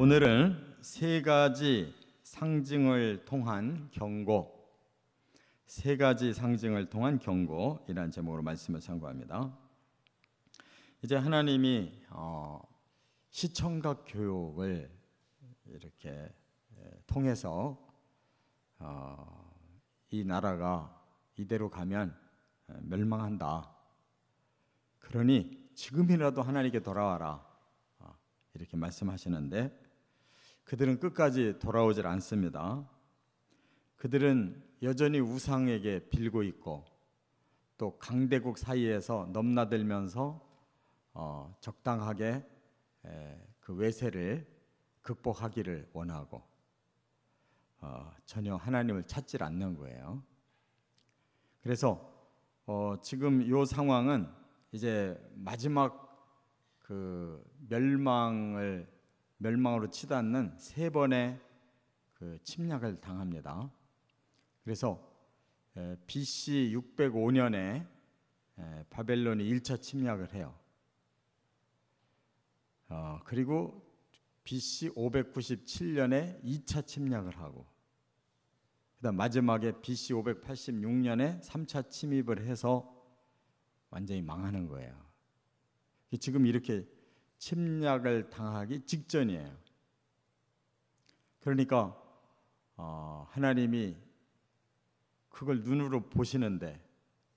오늘은 세 가지 상징을 통한 경고, 세 가지 상징을 통한 경고이라는 제목으로 말씀을 참고합니다. 이제 하나님이 시청각 교육을 이렇게 통해서 이 나라가 이대로 가면 멸망한다. 그러니 지금이라도 하나님께 돌아와라. 이렇게 말씀하시는데 그들은 끝까지 돌아오질 않습니다. 그들은 여전히 우상에게 빌고 있고 또 강대국 사이에서 넘나들면서 적당하게 그 외세를 극복하기를 원하고 전혀 하나님을 찾질 않는 거예요. 그래서 지금 이 상황은 이제 마지막 그 멸망으로 치닫는 세 번의 그 침략을 당합니다. 그래서 BC 605년에 바벨론이 1차 침략을 해요. 그리고 BC 597년에 2차 침략을 하고 그다음 마지막에 BC 586년에 3차 침입을 해서 완전히 망하는 거예요. 지금 이렇게 침략을 당하기 직전이에요. 그러니까 하나님이 그걸 눈으로 보시는데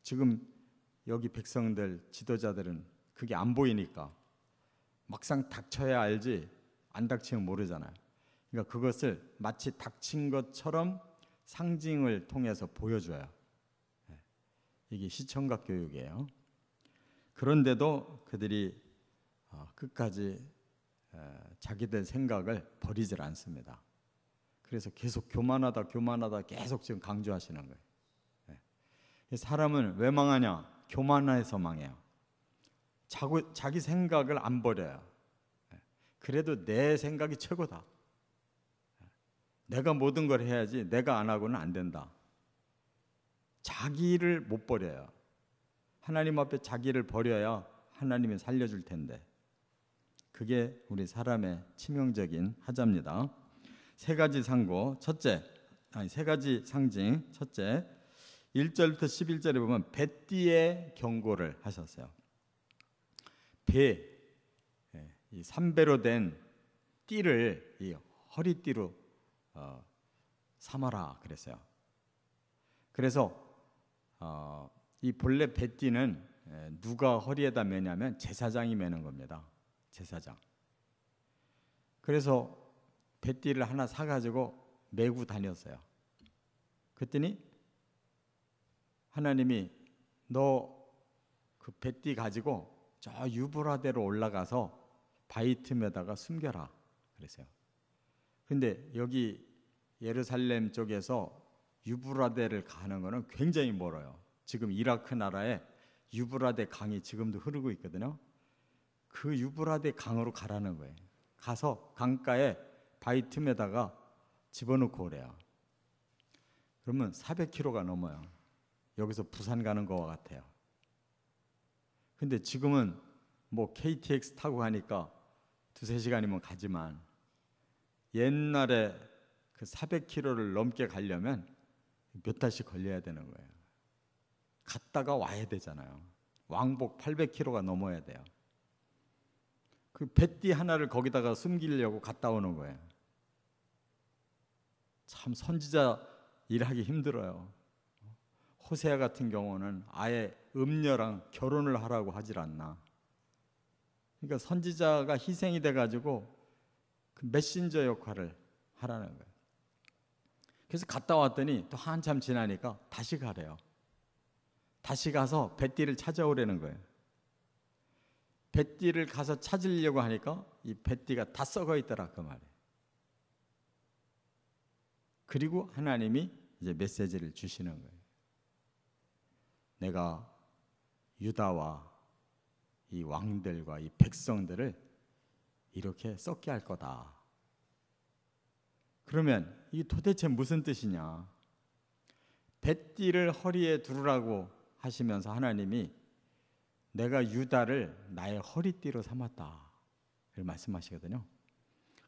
지금 여기 백성들, 지도자들은 그게 안 보이니까 막상 닥쳐야 알지 안 닥치면 모르잖아요. 그러니까 그것을 마치 닥친 것처럼 상징을 통해서 보여줘요. 이게 시청각 교육이에요. 그런데도 그들이 끝까지 자기들 생각을 버리질 않습니다. 그래서 계속 교만하다 계속 지금 강조하시는 거예요. 사람은 왜 망하냐? 교만해서 망해요. 자기 생각을 안 버려요. 그래도 내 생각이 최고다. 내가 모든 걸 해야지 내가 안 하고는 안 된다. 자기를 못 버려요. 하나님 앞에 자기를 버려야 하나님이 살려줄 텐데 그게 우리 사람의 치명적인 하자입니다. 세 가지 세 가지 상징. 첫째, 1절부터 11절에 보면 배띠의 경고를 하셨어요. 이 3배로 된 띠를 이 허리띠로 삼아라 그랬어요. 그래서 이 본래 배띠는 누가 허리에다 매냐면 제사장이 매는 겁니다. 제사장. 그래서 배띠를 하나 사가지고 메고 다녔어요. 그랬더니 하나님이 너 그 배띠 가지고 저 유브라데로 올라가서 바위 틈에다가 숨겨라 그랬어요. 근데 여기 예루살렘 쪽에서 유브라데를 가는 거는 굉장히 멀어요. 지금 이라크 나라에 유브라데 강이 지금도 흐르고 있거든요. 그 유브라데 강으로 가라는 거예요. 가서 강가에 바위 틈에다가 집어넣고 오래요. 그러면 400km가 넘어요. 여기서 부산 가는 거와 같아요. 근데 지금은 뭐 KTX 타고 가니까 2-3시간이면 가지만 옛날에 그 400km를 넘게 가려면 몇 달씩 걸려야 되는 거예요. 갔다가 와야 되잖아요. 왕복 800km가 넘어야 돼요. 그 배띠 하나를 거기다가 숨기려고 갔다 오는 거예요. 참 선지자 일하기 힘들어요. 호세아 같은 경우는 아예 음녀랑 결혼을 하라고 하질 않나. 그러니까 선지자가 희생이 돼가지고 그 메신저 역할을 하라는 거예요. 그래서 갔다 왔더니 또 한참 지나니까 다시 가래요. 다시 가서 배띠를 찾아오라는 거예요. 배띠를 가서 찾으려고 하니까 이 배띠가 다 썩어 있더라 그 말이에요. 그리고 하나님이 이제 메시지를 주시는 거예요. 내가 유다와 이 왕들과 이 백성들을 이렇게 썩게 할 거다. 그러면 이게 도대체 무슨 뜻이냐? 배띠를 허리에 두르라고 하시면서 하나님이 내가 유다를 나의 허리띠로 삼았다. 이렇게 말씀하시거든요.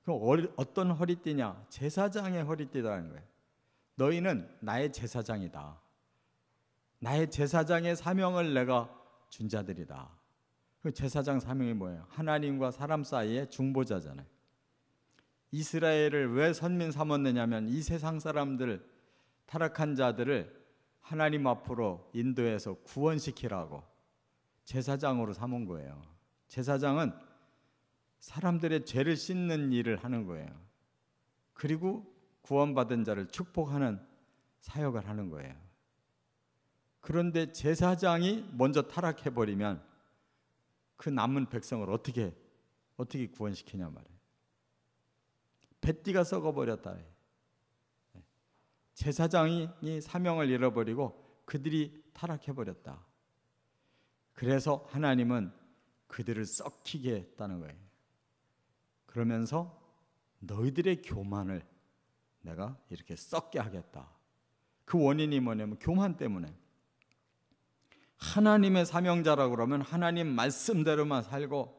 그럼 어떤 허리띠냐? 제사장의 허리띠라는 거예요. 너희는 나의 제사장이다. 나의 제사장의 사명을 내가 준 자들이다. 그 제사장 사명이 뭐예요? 하나님과 사람 사이의 중보자잖아요. 이스라엘을 왜 선민 삼았느냐면 이 세상 사람들, 타락한 자들을 하나님 앞으로 인도해서 구원시키라고 제사장으로 삼은 거예요. 제사장은 사람들의 죄를 씻는 일을 하는 거예요. 그리고 구원받은 자를 축복하는 사역을 하는 거예요. 그런데 제사장이 먼저 타락해버리면 그 남은 백성을 어떻게 구원시키냐 말이에요. 뱃띠가 썩어버렸다. 제사장이 사명을 잃어버리고 그들이 타락해버렸다. 그래서 하나님은 그들을 썩히게 했다는 거예요. 그러면서 너희들의 교만을 내가 이렇게 썩게 하겠다. 그 원인이 뭐냐면 교만 때문에. 하나님의 사명자라고 그러면 하나님 말씀대로만 살고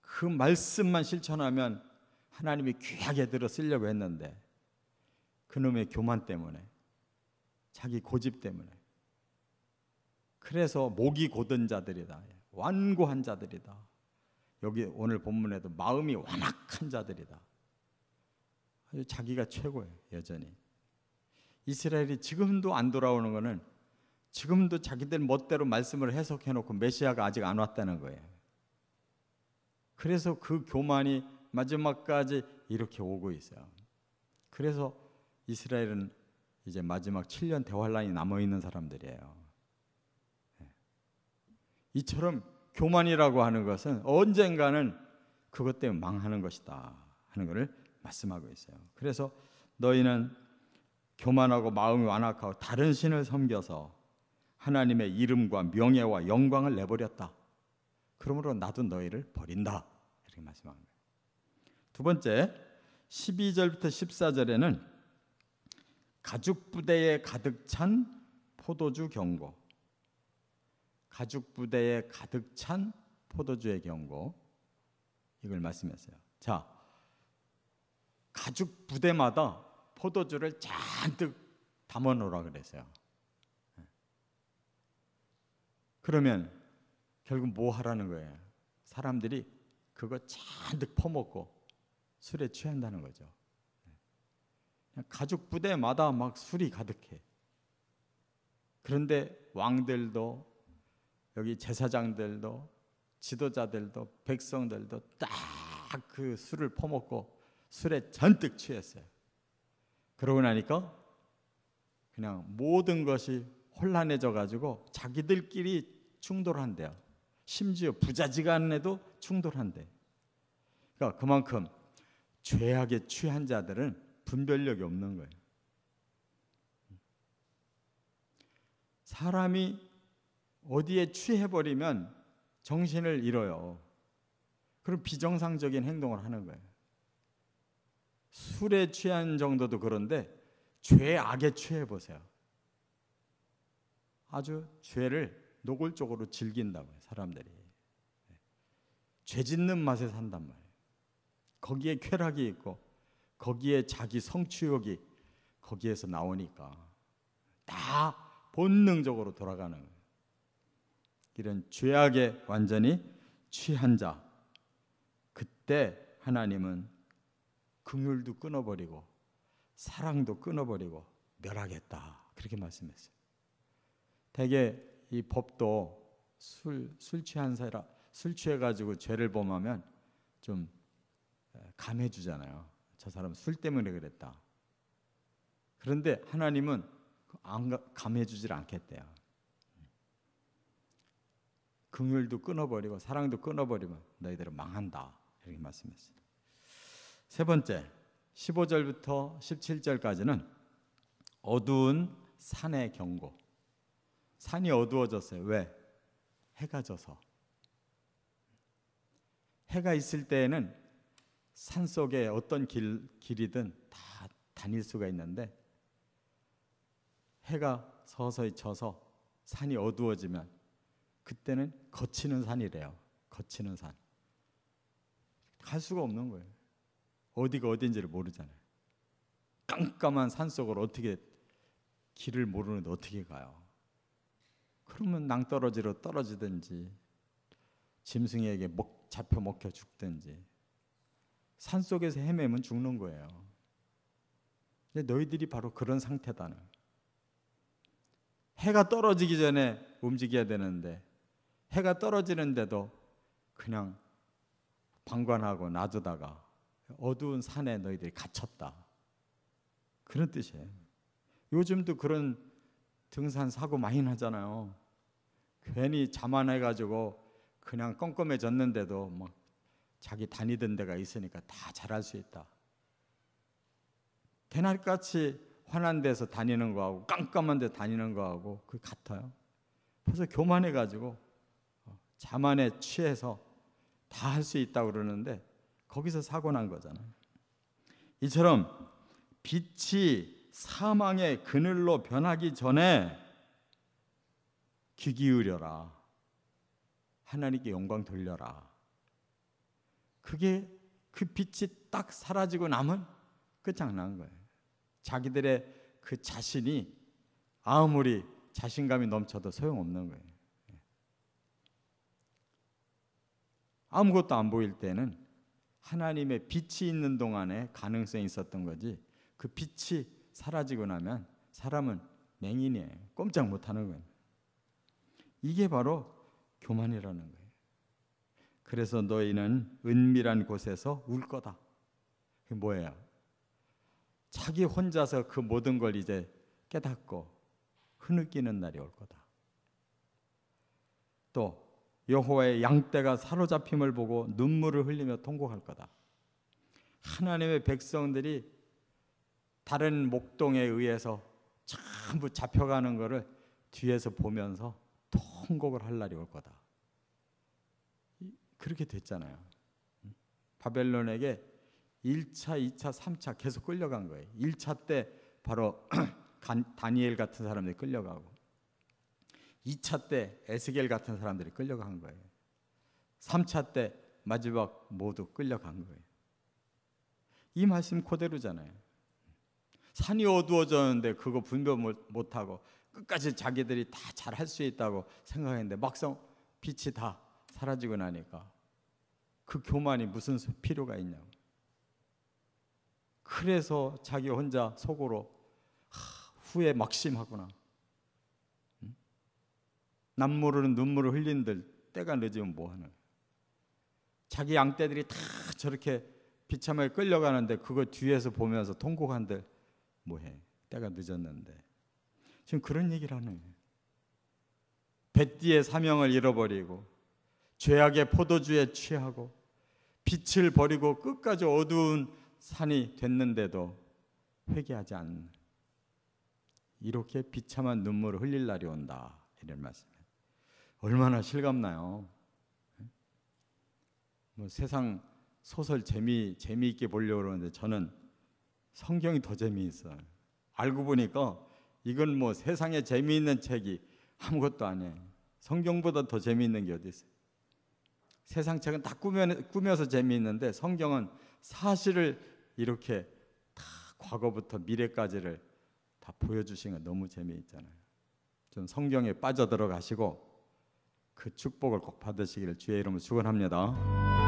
그 말씀만 실천하면 하나님이 귀하게 들어 쓰려고 했는데 그놈의 교만 때문에, 자기 고집 때문에. 그래서 목이 곧은 자들이다. 완고한 자들이다. 여기 오늘 본문에도 마음이 완악한 자들이다. 아주 자기가 최고예요. 여전히 이스라엘이 지금도 안 돌아오는 것은 지금도 자기들 멋대로 말씀을 해석해놓고 메시아가 아직 안 왔다는 거예요. 그래서 그 교만이 마지막까지 이렇게 오고 있어요. 그래서 이스라엘은 이제 마지막 7년 대환란이 남아있는 사람들이에요. 이처럼 교만이라고 하는 것은 언젠가는 그것 때문에 망하는 것이다 하는 것을 말씀하고 있어요. 그래서 너희는 교만하고 마음이 완악하고 다른 신을 섬겨서 하나님의 이름과 명예와 영광을 내버렸다. 그러므로 나도 너희를 버린다. 이렇게 말씀합니다. 두 번째, 12절부터 14절에는 가죽 부대에 가득 찬 포도주 경고. 가죽 부대에 가득 찬 포도주의 경고. 이걸 말씀했어요. 자, 가죽 부대마다 포도주를 잔뜩 담아 놓으라 그랬어요. 그러면 결국 뭐 하라는 거예요? 사람들이 그거 잔뜩 퍼먹고 술에 취한다는 거죠. 가죽 부대마다 막 술이 가득해. 그런데 왕들도 여기 제사장들도 지도자들도 백성들도 딱 그 술을 퍼먹고 술에 잔뜩 취했어요. 그러고 나니까 그냥 모든 것이 혼란해져 가지고 자기들끼리 충돌한대요. 심지어 부자지간에도 충돌한대. 그러니까 그만큼 죄악에 취한 자들은 분별력이 없는 거예요. 사람이 어디에 취해버리면 정신을 잃어요. 그럼 비정상적인 행동을 하는 거예요. 술에 취한 정도도 그런데 죄악에 취해보세요. 아주 죄를 노골적으로 즐긴다고요. 사람들이 죄 짓는 맛에 산단 말이에요. 거기에 쾌락이 있고 거기에 자기 성취욕이 거기에서 나오니까 다 본능적으로 돌아가는 거예요. 이런 죄악에 완전히 취한 자, 그때 하나님은 긍휼도 끊어버리고 사랑도 끊어버리고 멸하겠다, 그렇게 말씀했어요. 대개 이 법도 술 취한 사람, 술 취해가지고 죄를 범하면 좀 감해주잖아요. 저 사람 술 때문에 그랬다. 그런데 하나님은 감해주질 않겠대요. 긍휼도 끊어버리고 사랑도 끊어버리면 너희들은 망한다, 이렇게 말씀했어요. 세 번째, 15절부터 17절까지는 어두운 산의 경고. 산이 어두워졌어요. 왜? 해가 져서. 해가 있을 때에는 산 속에 어떤 길이든 다 다닐 수가 있는데 해가 서서히 져서 산이 어두워지면 그때는 거치는 산이래요. 거치는 산. 갈 수가 없는 거예요. 어디가 어딘지를 모르잖아요. 깜깜한 산속으로 어떻게 길을 모르는데 어떻게 가요? 그러면 낭떠러지로 떨어지든지 짐승에게 잡혀 먹혀 죽든지 산속에서 헤매면 죽는 거예요. 근데 너희들이 바로 그런 상태다는. 해가 떨어지기 전에 움직여야 되는데 해가 떨어지는데도 그냥 방관하고 놔두다가 어두운 산에 너희들이 갇혔다. 그런 뜻이에요. 요즘도 그런 등산 사고 많이 나잖아요. 괜히 자만해가지고 그냥 껌껌해졌는데도 막 자기 다니던 데가 있으니까 다 잘할 수 있다. 대낮같이 환한 데서 다니는 거하고 깜깜한 데 다니는 거하고 그 같아요. 벌써 교만해가지고 자만에 취해서 다 할 수 있다고 그러는데 거기서 사고 난 거잖아요. 이처럼 빛이 사망의 그늘로 변하기 전에 귀 기울여라. 하나님께 영광 돌려라. 그게 그 빛이 딱 사라지고 나면 끝장난 거예요. 자기들의 그 자신이 아무리 자신감이 넘쳐도 소용없는 거예요. 아무것도 안 보일 때는 하나님의 빛이 있는 동안에 가능성이 있었던 거지, 그 빛이 사라지고 나면 사람은 맹인이에요. 꼼짝 못하는 거예요. 이게 바로 교만이라는 거예요. 그래서 너희는 은밀한 곳에서 울 거다. 그게 뭐예요? 자기 혼자서 그 모든 걸 이제 깨닫고 흐느끼는 날이 올 거다. 또 여호와의 양떼가 사로잡힘을 보고 눈물을 흘리며 통곡할 거다. 하나님의 백성들이 다른 목동에 의해서 전부 잡혀가는 것을 뒤에서 보면서 통곡을 할 날이 올 거다. 그렇게 됐잖아요. 바벨론에게 1차, 2차, 3차 계속 끌려간 거예요. 1차 때 바로 다니엘 같은 사람들이 끌려가고 2차 때 에스겔 같은 사람들이 끌려간 거예요. 3차 때 마지막 모두 끌려간 거예요. 이 말씀 그대로잖아요. 산이 어두워졌는데 그거 분별 못하고 끝까지 자기들이 다 잘할 수 있다고 생각했는데 막상 빛이 다 사라지고 나니까 그 교만이 무슨 필요가 있냐고. 그래서 자기 혼자 속으로 후회 막심하구나. 남 모르는 눈물을 흘린들 때가 늦으면 뭐하는. 자기 양떼들이 다 저렇게 비참하게 끌려가는데 그거 뒤에서 보면서 통곡한들 뭐해. 때가 늦었는데. 지금 그런 얘기를 하는 거예요. 뱃띠의 사명을 잃어버리고 죄악의 포도주에 취하고 빛을 버리고 끝까지 어두운 산이 됐는데도 회개하지 않는, 이렇게 비참한 눈물을 흘릴 날이 온다, 이런 말씀이에요. 얼마나 실감나요? 뭐 세상 소설 재미있게 보려고 그러는데 저는 성경이 더 재미있어요. 알고 보니까 이건 뭐 세상에 재미있는 책이 아무것도 아니에요. 성경보다 더 재미있는 게 어디 있어요? 세상 책은 다 꾸며서 재미있는데 성경은 사실을 이렇게 다 과거부터 미래까지를 다 보여주신 건 너무 재미있잖아요. 좀 성경에 빠져들어가시고 그 축복을 꼭 받으시기를 주의 이름으로 축원합니다.